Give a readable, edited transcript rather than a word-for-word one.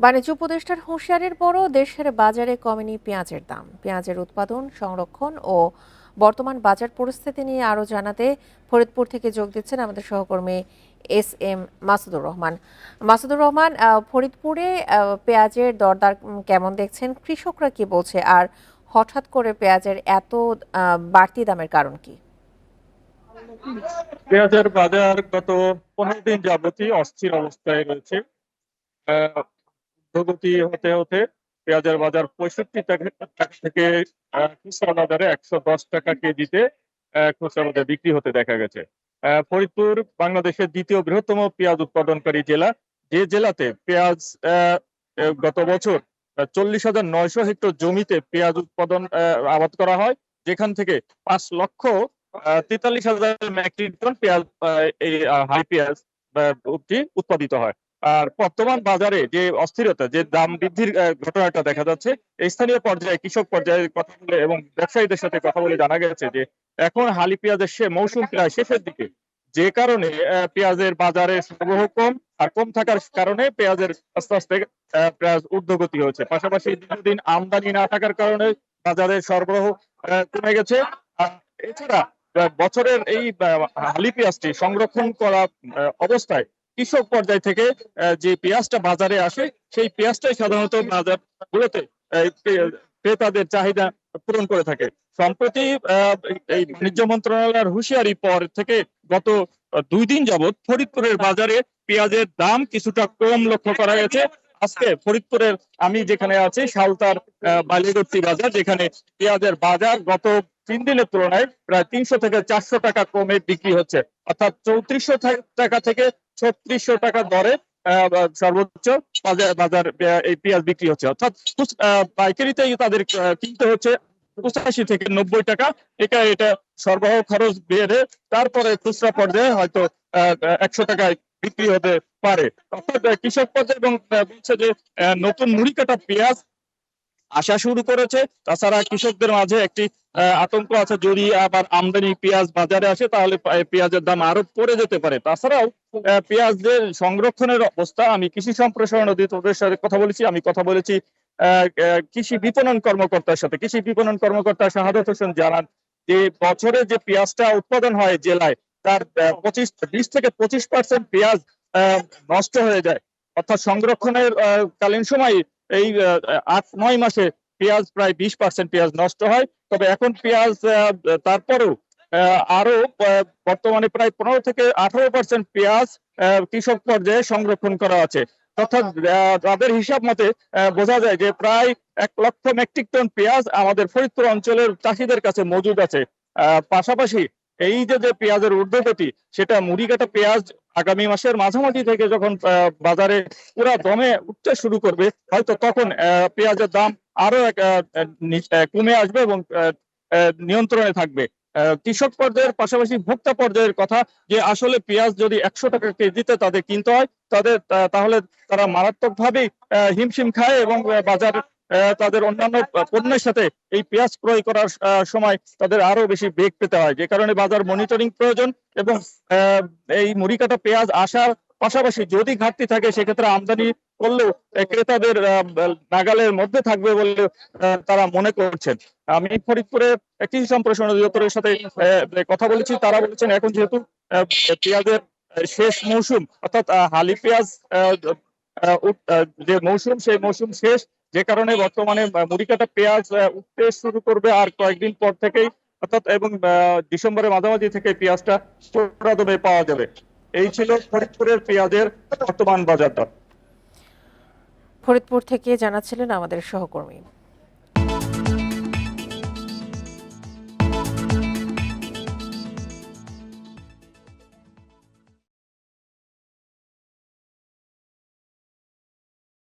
বাণিজ্য উপদেষ্টার হুঁশিয়ারির পরও দেশের বাজারে কমেনি পেঁয়াজের দাম। পেঁয়াজের উৎপাদন, সংরক্ষণ ও বর্তমান বাজার পরিস্থিতি নিয়ে আরও জানাতে ফরিদপুর থেকে যোগ দিচ্ছেন আমাদের সহকর্মী এস মাসুদুর রহমান। ফরিদপুরে পেঁয়াজের দরদার কেমন দেখছেন, কৃষকরা কি বলছে, আর হঠাৎ করে পেঁয়াজের এত বাড়তি দামের কারণ কি? পেঁয়াজের বাজার গত 15 দিন যাবতই অস্থির অবস্থায় রয়েছে। ঊর্ধ্বগতি হতে হতে পেঁয়াজের বাজার 65 টাকা থেকে খুচরা বাজারে 110 টাকা কেজিতে খুচরা বাজারে বিক্রি হতে দেখা গেছে। ফরিদপুর বাংলাদেশের দ্বিতীয় বৃহত্তম পেঁয়াজ উৎপাদনকারী জেলা, যে জেলাতে পেঁয়াজ গত বছর 40,900 হেক্টর জমিতে পেঁয়াজ উৎপাদন আবাদ করা হয়, যেখান থেকে 5,43,000 মেট্রিক টন পেঁয়াজ এই হাই পেঁয়াজ উৎপাদিত হয়। আর বর্তমান বাজারে যে অস্থিরতা, যে দাম বৃদ্ধির ঘটনাটা দেখা যাচ্ছে, স্থানীয় পর্যায়ে কৃষক পর্যায়ে কথা বলে এবং ব্যবসায়ীদের সাথে কথা বলে জানা গেছে যে এখন হালি পেঁয়াজের মৌসুম প্রায় শেষের দিকে, যে কারণে পেঁয়াজের বাজারে সরবরাহ কম, আর কম থাকার কারণে পেঁয়াজের আস্তে আস্তে পেঁয়াজ ঊর্ধ্বগতি হয়েছে। পাশাপাশি দীর্ঘদিন আমদানি না থাকার কারণে বাজারে সরবরাহ কমে গেছে। এছাড়া বছরের এই হালি পেঁয়াজটি সংরক্ষণ করা অবস্থায় কৃষক পর্যায় থেকে যে পেঁয়াজটা বাজারে আসে, সেই পেঁয়াজটাই সাধারণত বাজার গুলোতে ক্রেতাদের চাহিদা পূরণ করে থাকে। সম্প্রতি এই বাণিজ্য মন্ত্রণালয়ের হুঁশিয়ারি পর থেকে গত 2 দিন যাবৎ ফরিদপুরের বাজারে পেঁয়াজের দাম কিছুটা কম লক্ষ্য করা গেছে। আজকে ফরিদপুরের আমি যেখানে আছি, সালতার বালিগড়ি বাজার, যেখানে পেঁয়াজের বাজার গত 3 দিনের তুলনায় প্রায় 300 থেকে 400 টাকা কমে বিক্রি হচ্ছে, অর্থাৎ 3400 টাকা থেকে 3600 টাকা দরে সর্বোচ্চ বাজার এই পেঁয়াজ বিক্রি হচ্ছে। অর্থাৎ পাইকারিতেই তাদের কিনতে হচ্ছে 85 থেকে 90 টাকা। এটা সরবরাহ খরচ বেড়ে তারপরে খুচরা পর্যায়ে হয়তো 100 টাকায় বিক্রি হতে পারে। অর্থাৎ কৃষক পর্যায়ে এবং বলছে যে নতুন মুড়ি কাটা পেঁয়াজ আসা শুরু করেছে। তাছাড়া কৃষকদের মাঝে একটি আতঙ্ক আছে, যদি আবার আমদানি পেঁয়াজ বাজারে আসে তাহলে পেঁয়াজের দাম আরো পড়ে যেতে পারে। তাছাড়াও পেঁয়াজের সংরক্ষণের অবস্থা, আমি কৃষি সম্প্রসারণ অধিদপ্তরের সাথে কথা বলেছি, আমি কথা বলেছি কৃষি বিপণন কর্মকর্তার সাথে। কৃষি বিপণন কর্মকর্তা শাহাদাত হোসেন জানান যে বছরে যে পেঁয়াজটা উৎপাদন হয় জেলায়, তার 20 থেকে 25% পেঁয়াজ নষ্ট হয়ে যায়। অর্থাৎ সংরক্ষণের কালীন সময় এই 8-9 মাসে পেঁয়াজ প্রায় 20% পেঁয়াজ নষ্ট হয়। তবে এখন পেঁয়াজ তারপরেও আরো বর্তমানে প্রায় 15 থেকে 18% পেঁয়াজ কৃষক পর্যায়ে সংরক্ষণ করা আছে। অর্থাৎ তাদের হিসাব মতে বোঝা যায় যে প্রায় 1 লক্ষ মেট্রিক টন পেঁয়াজ আমাদের ফরিদপুর অঞ্চলের চাষিদের কাছে মজুদ আছে। পাশাপাশি এই যে পেঁয়াজের ঊর্ধ্বগতি, সেটা মুড়ি কাটা পেঁয়াজ আগামী মাসের মাঝামাঝি থেকে যখন বাজারে পুরা দমে উঠতে শুরু করবে, হয়তো তখন পেঁয়াজের দাম আরো কমে আসবে এবং নিয়ন্ত্রণে থাকবে। কৃষক পর্যায়ের পাশাপাশি ভোক্তা পর্যায়ের কথা, যে আসলে পেঁয়াজ যদি 100 টাকা কেজিতে তাদের কিনতে হয়, তাহলে তারা মারাত্মক ভাবে হিমশিম খায় এবং বাজার তাদের অন্যান্য পণ্যের সাথে এই পেঁয়াজ ক্রয় করার সময় তাদের আরো বেশি বেগ পেতে হয়, যে কারণে বাজার মনিটরিং প্রয়োজন। এবং এই মুড়ি কাটা পেঁয়াজ আসার পাশাপাশি যদি ঘাটতি থাকে, সেক্ষেত্রে আমদানি করলেও ক্রেতাদের নাগালের মধ্যে থাকবে বলে তারা মনে করছেন। আমি ফরিদপুরের কৃষি সম্প্রসারণ অধিদপ্তরের সাথে কথা বলেছি, তারা বলেছেন এখন যেহেতু পেঁয়াজের শেষ মৌসুম, অর্থাৎ হালি পেঁয়াজ যে মৌসুম, সেই মৌসুম শেষ, যে কারণে বর্তমানে মুড়ি কাটা পেঁয়াজ উঠতে শুরু করবে আর কয়েকদিন পর থেকেই, অর্থাৎ এবং ডিসেম্বরের মাঝামাঝি থেকে পেঁয়াজটা চড়া দামে পাওয়া যাবে। এই ছিল ফরিদপুরের পেঁয়াজের বর্তমান বাজার দর। ফরিদপুর থেকে জানাচ্ছিলেন আমাদের সহকর্মী।